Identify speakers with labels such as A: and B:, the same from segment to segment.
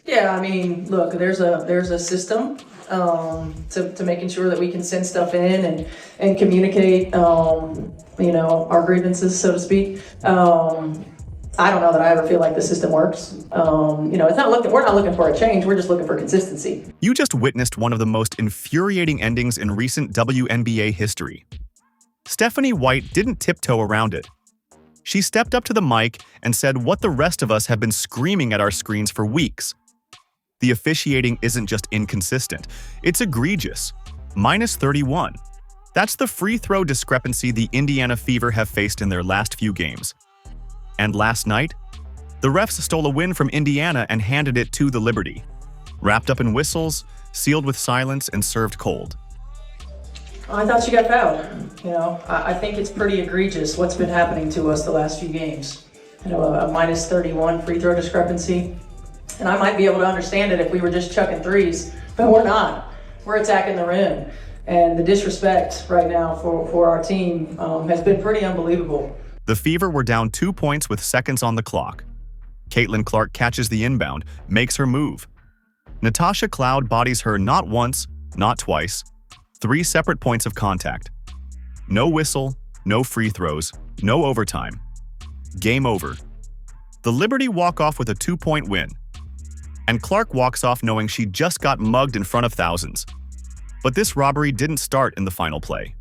A: Yeah, I mean, look, there's a system to making sure that we can send stuff in and communicate, our grievances, so to speak. I don't know that I ever feel like the system works. It's not looking. We're not looking for a change. We're just looking for consistency.
B: You just witnessed one of the most infuriating endings in recent WNBA history. Stephanie White didn't tiptoe around it. She stepped up to the mic and said what the rest of us have been screaming at our screens for weeks. The officiating isn't just inconsistent, it's egregious. Minus 31. That's the free throw discrepancy the Indiana Fever have faced in their last few games. And last night, the refs stole a win from Indiana and handed it to the Liberty. Wrapped up in whistles, sealed with silence, and served cold.
A: I thought she got fouled. I think it's pretty egregious what's been happening to us the last few games. A minus 31 free throw discrepancy. And I might be able to understand it if we were just chucking threes, but we're not. We're attacking the rim. And the disrespect right now for our team has been pretty unbelievable.
B: The Fever were down 2 points with seconds on the clock. Caitlin Clark catches the inbound, makes her move. Natasha Cloud bodies her not once, not twice, 3 separate points of contact. No whistle, no free throws, no overtime. Game over. The Liberty walk off with a 2-point win. And Clark walks off knowing she just got mugged in front of thousands. But this robbery didn't start in the final play.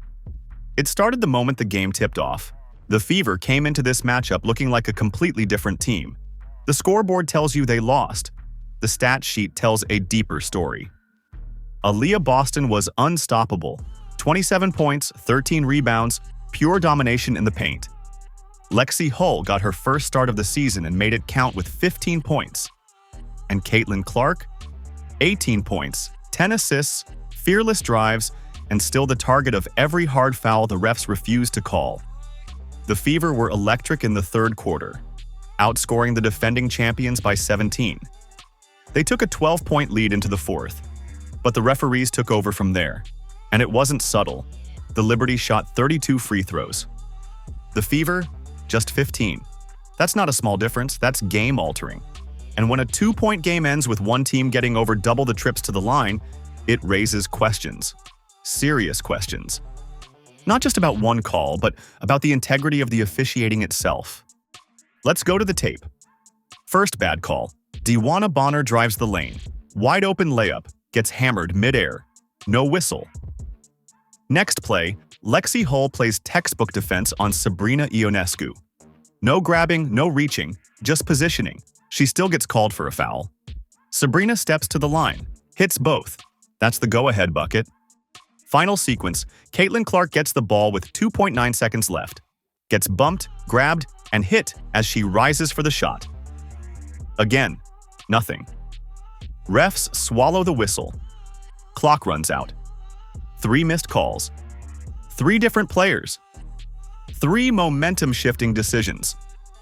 B: It started the moment the game tipped off. The Fever came into this matchup looking like a completely different team. The scoreboard tells you they lost. The stat sheet tells a deeper story. Aaliyah Boston was unstoppable. 27 points, 13 rebounds, pure domination in the paint. Lexi Hull got her first start of the season and made it count with 15 points. And Caitlin Clark? 18 points, 10 assists, fearless drives, and still the target of every hard foul the refs refused to call. The Fever were electric in the third quarter, outscoring the defending champions by 17. They took a 12-point lead into the fourth, but the referees took over from there. And it wasn't subtle. The Liberty shot 32 free throws. The Fever, just 15. That's not a small difference, that's game-altering. And when a 2-point game ends with one team getting over double the trips to the line, it raises questions. Serious questions. Not just about one call, but about the integrity of the officiating itself. Let's go to the tape. First bad call. Dewana Bonner drives the lane. Wide open layup. Gets hammered mid-air. No whistle. Next play, Lexi Hull plays textbook defense on Sabrina Ionescu. No grabbing, no reaching, just positioning. She still gets called for a foul. Sabrina steps to the line. Hits both. That's the go-ahead bucket. Final sequence, Caitlin Clark gets the ball with 2.9 seconds left. Gets bumped, grabbed, and hit as she rises for the shot. Again, nothing. Refs swallow the whistle. Clock runs out. 3 missed calls. 3 different players. 3 momentum-shifting decisions.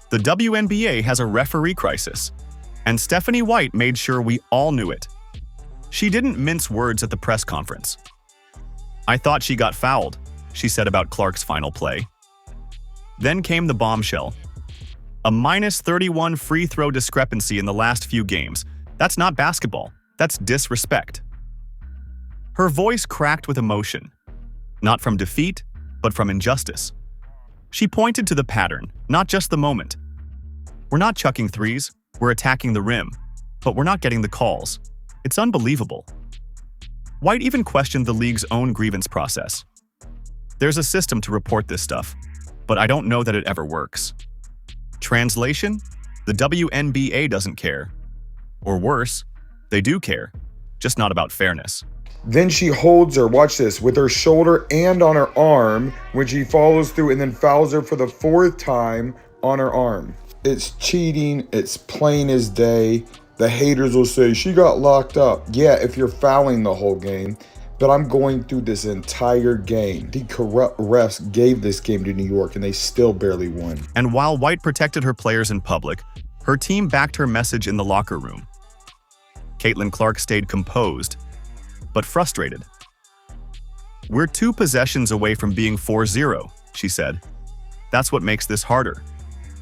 B: The WNBA has a referee crisis. And Stephanie White made sure we all knew it. She didn't mince words at the press conference. "I thought she got fouled," she said about Clark's final play. Then came the bombshell. A minus 31 free throw discrepancy in the last few games. That's not basketball. That's disrespect. Her voice cracked with emotion. Not from defeat, but from injustice. She pointed to the pattern, not just the moment. We're not chucking threes, we're attacking the rim, but we're not getting the calls. It's unbelievable. White even questioned the league's own grievance process. There's a system to report this stuff, but I don't know that it ever works. Translation? The WNBA doesn't care. Or worse, they do care, just not about fairness.
C: Then she holds her, watch this, with her shoulder and on her arm when she follows through and then fouls her for the 4th time on her arm. It's cheating, it's plain as day. The haters will say, she got locked up. Yeah, if you're fouling the whole game. But I'm going through this entire game. The corrupt refs gave this game to New York and they still barely won.
B: And while White protected her players in public, her team backed her message in the locker room. Caitlin Clark stayed composed, but frustrated. "We're 2 possessions away from being 4-0, she said. "That's what makes this harder.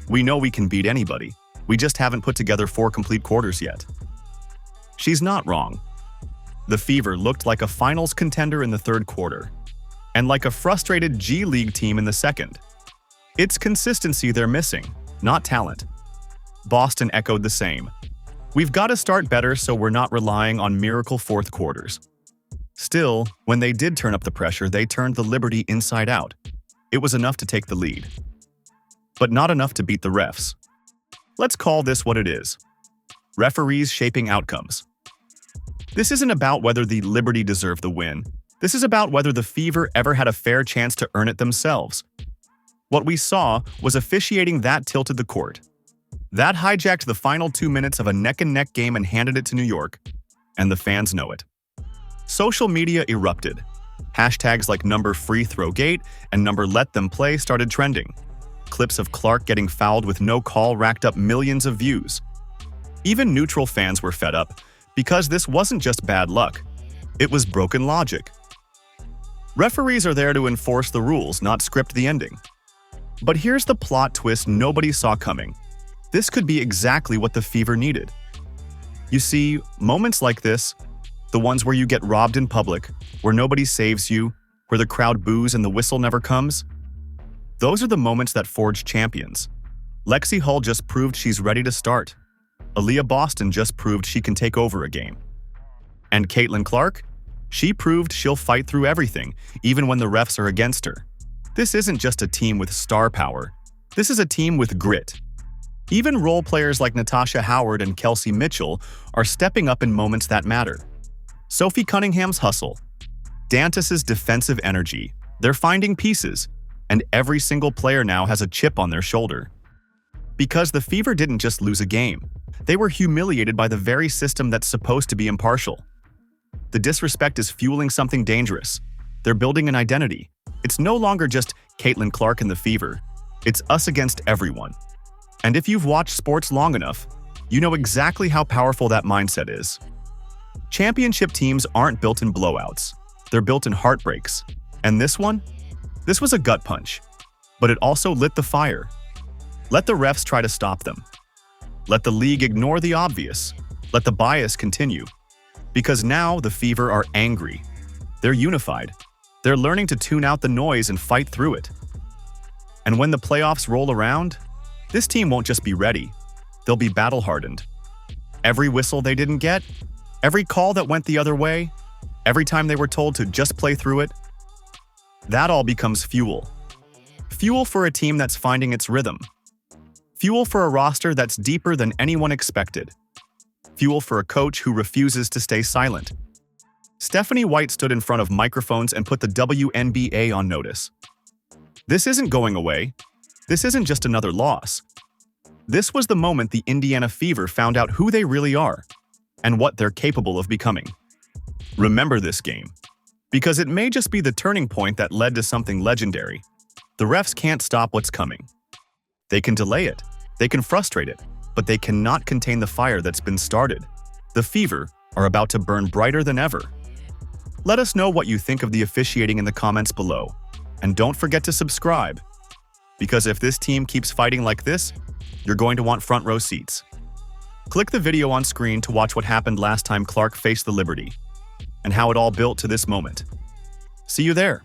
B: We know we can beat anybody. We just haven't put together 4 complete quarters yet." She's not wrong. The Fever looked like a finals contender in the third quarter, and like a frustrated G League team in the second. It's consistency they're missing, not talent. Boston echoed the same. We've got to start better so we're not relying on miracle fourth quarters. Still, when they did turn up the pressure, they turned the Liberty inside out. It was enough to take the lead, but not enough to beat the refs. Let's call this what it is. Referees shaping outcomes. This isn't about whether the Liberty deserved the win. This is about whether the Fever ever had a fair chance to earn it themselves. What we saw was officiating that tilted the court. That hijacked the final 2 minutes of a neck-and-neck game and handed it to New York, and the fans know it. Social media erupted. Hashtags like #FreeThrowGate and #LetThemPlay started trending. Clips of Clark getting fouled with no call racked up millions of views. Even neutral fans were fed up, because this wasn't just bad luck. It was broken logic. Referees are there to enforce the rules, not script the ending. But here's the plot twist nobody saw coming. This could be exactly what the Fever needed. You see, moments like this, the ones where you get robbed in public, where nobody saves you, where the crowd boos and the whistle never comes, those are the moments that forge champions. Lexi Hull just proved she's ready to start. Aaliyah Boston just proved she can take over a game. And Caitlin Clark? She proved she'll fight through everything, even when the refs are against her. This isn't just a team with star power. This is a team with grit. Even role players like Natasha Howard and Kelsey Mitchell are stepping up in moments that matter. Sophie Cunningham's hustle, Dantas's defensive energy, they're finding pieces, and every single player now has a chip on their shoulder. Because the Fever didn't just lose a game, they were humiliated by the very system that's supposed to be impartial. The disrespect is fueling something dangerous. They're building an identity. It's no longer just Caitlin Clark and the Fever. It's us against everyone. And if you've watched sports long enough, you know exactly how powerful that mindset is. Championship teams aren't built in blowouts. They're built in heartbreaks. And this one? This was a gut punch. But it also lit the fire. Let the refs try to stop them. Let the league ignore the obvious. Let the bias continue. Because now the Fever are angry. They're unified. They're learning to tune out the noise and fight through it. And when the playoffs roll around, this team won't just be ready. They'll be battle-hardened. Every whistle they didn't get, every call that went the other way, every time they were told to just play through it, that all becomes fuel. Fuel for a team that's finding its rhythm. Fuel for a roster that's deeper than anyone expected. Fuel for a coach who refuses to stay silent. Stephanie White stood in front of microphones and put the WNBA on notice. This isn't going away. This isn't just another loss. This was the moment the Indiana Fever found out who they really are and what they're capable of becoming. Remember this game, because it may just be the turning point that led to something legendary. The refs can't stop what's coming. They can delay it, they can frustrate it, but they cannot contain the fire that's been started. The Fever are about to burn brighter than ever. Let us know what you think of the officiating in the comments below. And don't forget to subscribe, because if this team keeps fighting like this, you're going to want front row seats. Click the video on screen to watch what happened last time Clark faced the Liberty, and how it all built to this moment. See you there.